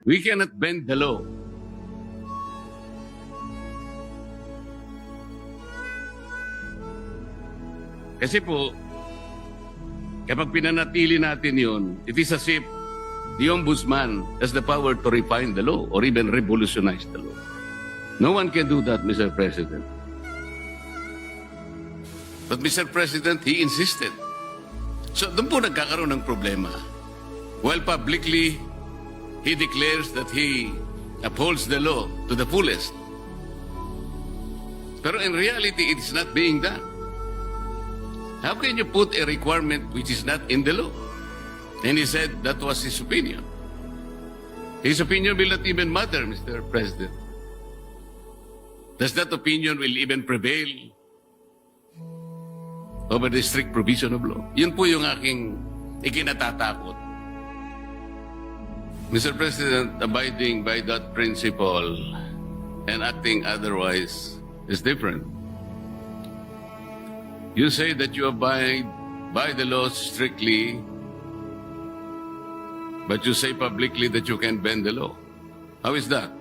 We cannot bend the law. Kasi po, kapag pinanatili natin yun, it is as if the ombudsman has the power to refine the law or even revolutionize the law. No one can do that, Mr. President. But Mr. President, he insisted. So doon po nagkakaroon ng problema. While publicly, he declares that he upholds the law to the fullest. Pero in reality, it is not being done. How can you put a requirement which is not in the law? And he said that was his opinion. His opinion will not even matter, Mr. President. Does that opinion will even prevail over the strict provision of law? Yun po yung aking ikinatatakot. Mr. President, abiding by that principle and acting otherwise is different. You say that you abide by the laws strictly, but you say publicly that you can bend the law. How is that?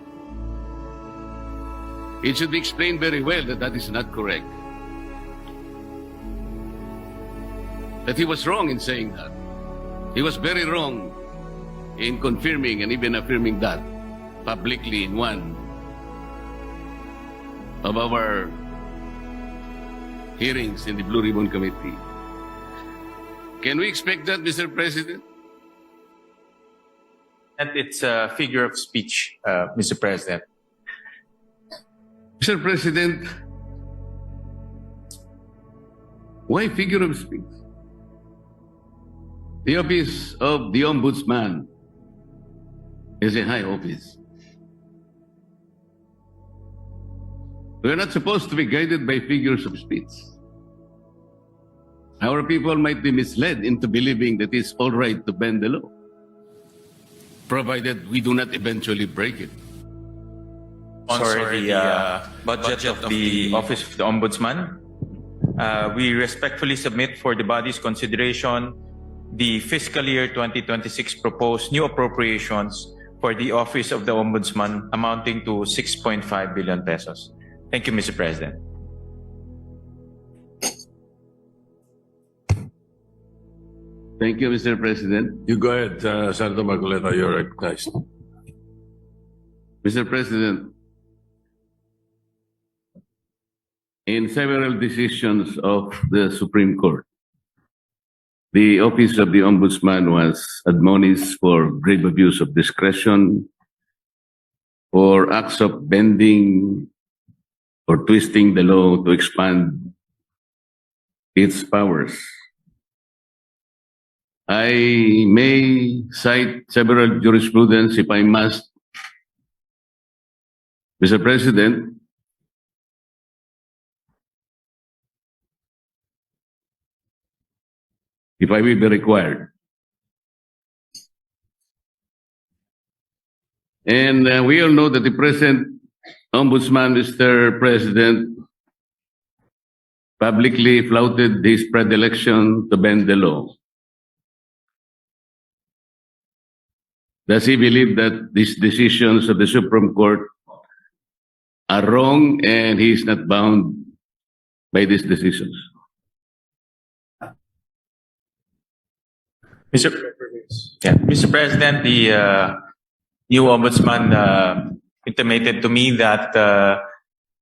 It should be explained very well that that is not correct. That he was wrong in saying that. He was very wrong in confirming and even affirming that publicly in one of our hearings in the Blue Ribbon Committee. Can we expect that, Mr. President? And it's a figure of speech, Mr. President. Mr. President, why figure of speech? The office of the Ombudsman is a high office. We are not supposed to be guided by figures of speech. Our people might be misled into believing that it's all right to bend the law, provided we do not eventually break it. Sorry, the budget of the Office of the Ombudsman. We respectfully submit for the body's consideration the fiscal year 2026 proposed new appropriations for the Office of the Ombudsman amounting to 6.5 billion pesos. Thank you, Mr. President. Thank you, Mr. President. You go ahead, Senator Marcoleta, you're recognized. Mr. President, in several decisions of the Supreme Court, the Office of the Ombudsman was admonished for grave abuse of discretion, for acts of bending or twisting the law to expand its powers. I may cite several jurisprudence if I must. Mr. President, if I will be required. And we all know that the present Ombudsman, Mr. President, publicly flouted his predilection to bend the law. Does he believe that these decisions of the Supreme Court are wrong and he is not bound by these decisions? Mr. President, the new ombudsman intimated to me that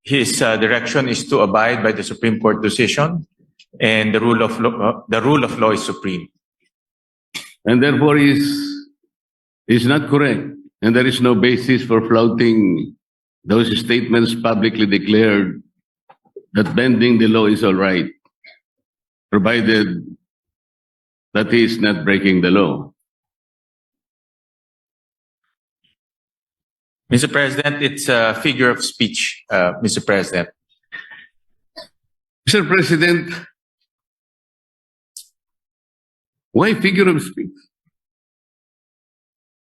his direction is to abide by the Supreme Court decision, and the rule of law is supreme. And therefore is not correct. And there is no basis for flouting those statements publicly declared that bending the law is all right, provided that he is not breaking the law. Mr. President, it's a figure of speech, Mr. President. Mr. President, why figure of speech?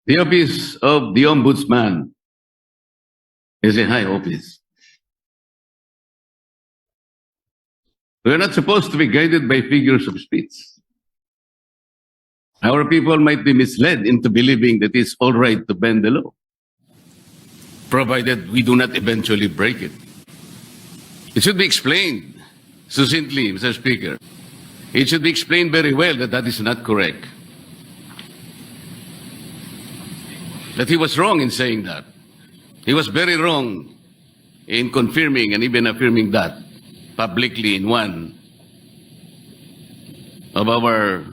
The office of the Ombudsman is a high office. We are not supposed to be guided by figures of speech. Our people might be misled into believing that it's all right to bend the law, provided we do not eventually break it. It should be explained succinctly, Mr. Speaker. It should be explained very well that that is not correct. That he was wrong in saying that. He was very wrong in confirming and even affirming that publicly in one of our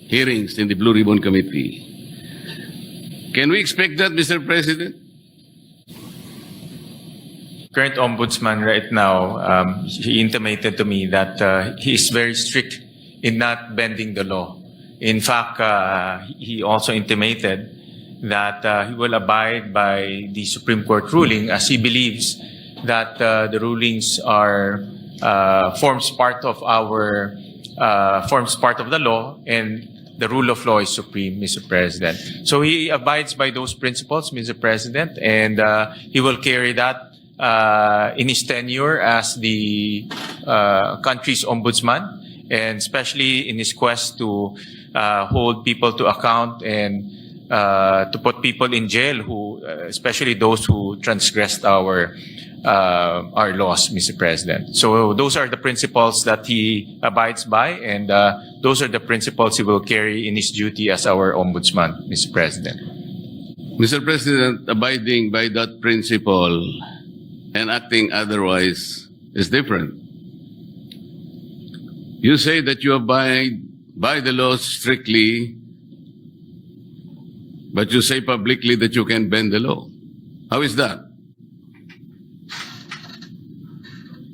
hearings in the Blue Ribbon Committee. Can we expect that, Mr. President? Current ombudsman right now, he intimated to me that he is very strict in not bending the law. In fact, he also intimated that he will abide by the Supreme Court ruling as he believes that the rulings are forms part of the law, and the rule of law is supreme, Mr. President. So he abides by those principles, Mr. President, and he will carry that in his tenure as the country's ombudsman, and especially in his quest to hold people to account and to put people in jail who, especially those who transgressed our laws, Mr. President. So those are the principles that he abides by, and those are the principles he will carry in his duty as our ombudsman, Mr. President. Mr. President, abiding by that principle and acting otherwise is different. You say that you abide by the laws strictly, but you say publicly that you can bend the law. How is that?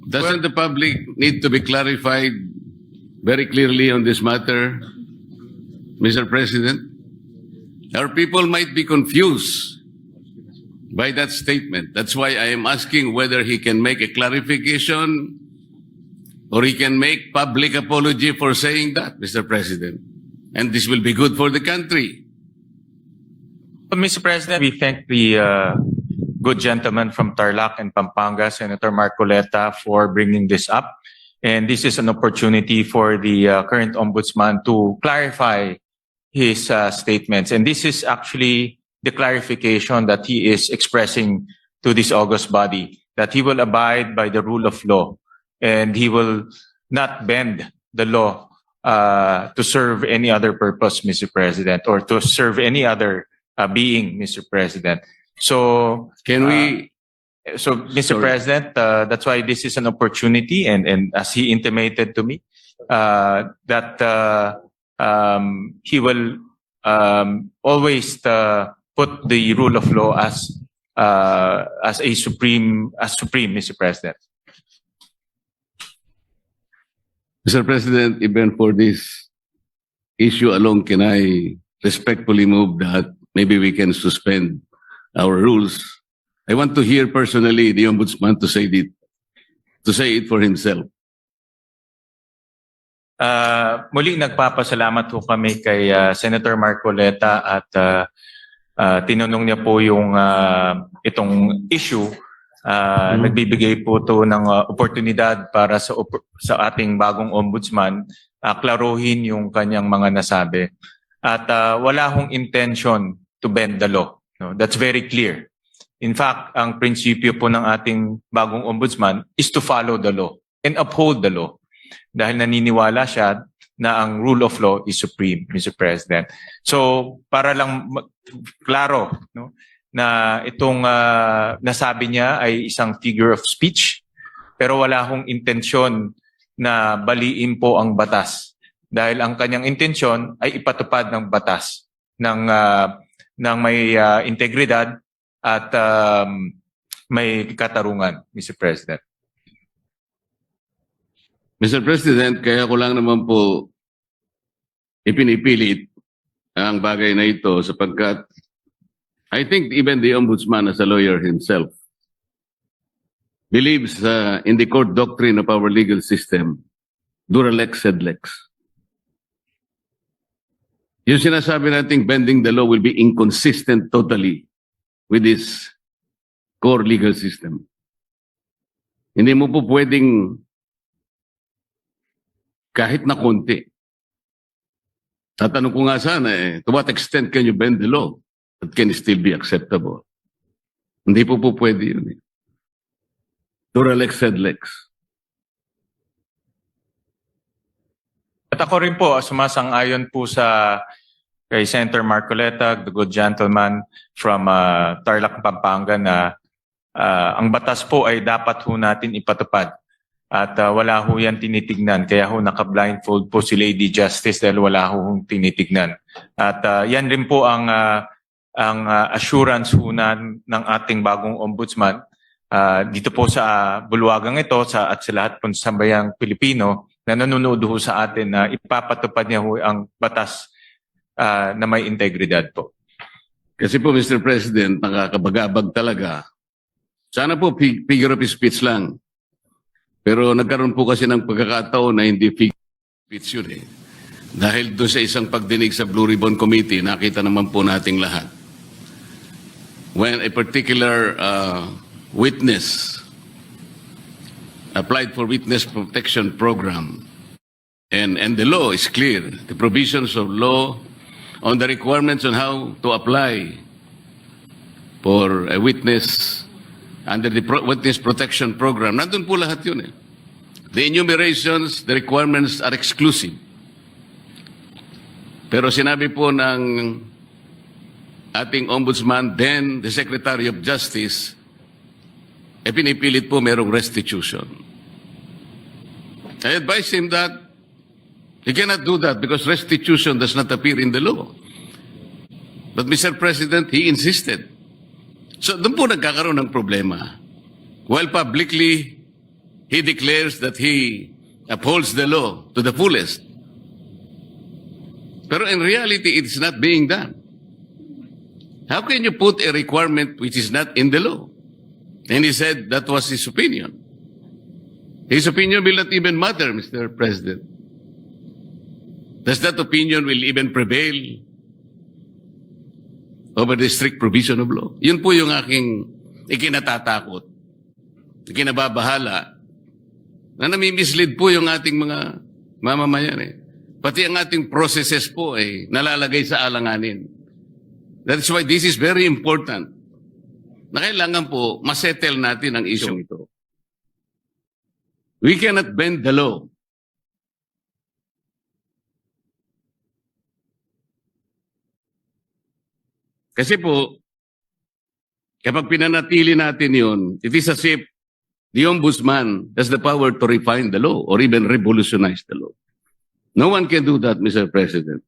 Doesn't the public need to be clarified very clearly on this matter, Mr. President? Our people might be confused by that statement. That's why I am asking whether he can make a clarification or he can make public apology for saying that, Mr. President. And this will be good for the country. But Mr. President, we thank the good gentleman from Tarlac and Pampanga, Senator Marcoleta, for bringing this up. And this is an opportunity for the current ombudsman to clarify his statements. And this is actually the clarification that he is expressing to this august body, that he will abide by the rule of law and he will not bend the law to serve any other purpose, Mr. President, or to serve any other being, Mr. President. So, Can we... so, Mr. Sorry. President, that's why this is an opportunity, and as he intimated to me, that he will always put the rule of law as supreme, Mr. President. Mr. President, even for this issue alone, can I respectfully move that maybe we can suspend our rules? I want to hear personally the ombudsman to say it for himself. Muli nagpapasalamat po kami kay Senator Marcoleta at tinanong niya po yung itong issue. Nagbibigay po to ng oportunidad para sa ating bagong ombudsman klaruhin yung kanyang mga nasabi. At wala hong intention to bend the law. No? That's very clear. In fact, ang prinsipyo po ng ating bagong ombudsman is to follow the law and uphold the law. Dahil naniniwala siya na ang rule of law is supreme, Mr. President. So, para lang klaro, no, na itong nasabi niya ay isang figure of speech, pero wala hong intensyon na baliin po ang batas. Dahil ang kanyang intensyon ay ipatupad ng batas ng may integridad at may katarungan, Mr. President. Mr. President, kaya ko lang naman po ipinipilit ang bagay na ito sapagkat I think even the ombudsman as a lawyer himself believes in the court doctrine of our legal system, dura lex sed lex. Yung sinasabi nating bending the law will be inconsistent totally with this core legal system. Hindi mo po pwedeng kahit na konti. Tatanong ko nga sana to what extent can you bend the law that can still be acceptable? Hindi po pwede yun eh. Duralex sed lex. At ako rin po, sumasang-ayon po sa kay Senator Marcoleta, the good gentleman from Tarlac, Pampanga, na ang batas po ay dapat ho natin ipatupad. At wala ho yan tinitignan. Kaya ho naka-blindfold po si Lady Justice dahil wala ho tinitignan. At yan rin po ang assurance ho ng ating bagong ombudsman dito po sa bulwagang ito at sa lahat po sa sambayang Pilipino na nanonood ho sa atin na ipapatupad niya ho ang batas na may integridad po. Kasi po, Mr. President, nakakabagabag talaga. Sana po figure of speech lang. Pero nagkaroon po kasi ng pagkakataon na hindi figure of speech yun eh. Dahil doon sa isang pagdinig sa Blue Ribbon Committee, nakita naman po nating lahat. When a particular witness applied for witness protection program, and the law is clear, the provisions of law on the requirements on how to apply for a witness under the witness protection program. Nandun po lahat yun eh. The enumerations, the requirements are exclusive. Pero sinabi po ng ating ombudsman, then the Secretary of Justice, pinipilit po merong restitution. I advise him that he cannot do that because restitution does not appear in the law. But Mr. President, he insisted. So doon po nagkakaroon ng problema. While publicly, he declares that he upholds the law to the fullest. Pero in reality, it is not being done. How can you put a requirement which is not in the law? And he said that was his opinion. His opinion will not even matter, Mr. President. Does that opinion will even prevail over the strict provision of law? Yun po yung aking ikinatatakot, ikinababahala, na nami-mislead po yung ating mga mamamayan eh. Pati ang ating processes po ay nalalagay sa alanganin. That's why this is very important. Na kailangan po masettle natin ang isyong ito. We cannot bend the law. Kasi po, kapag pinanatili natin yun, it is as if the ombudsman has the power to refine the law or even revolutionize the law. No one can do that, Mr. President.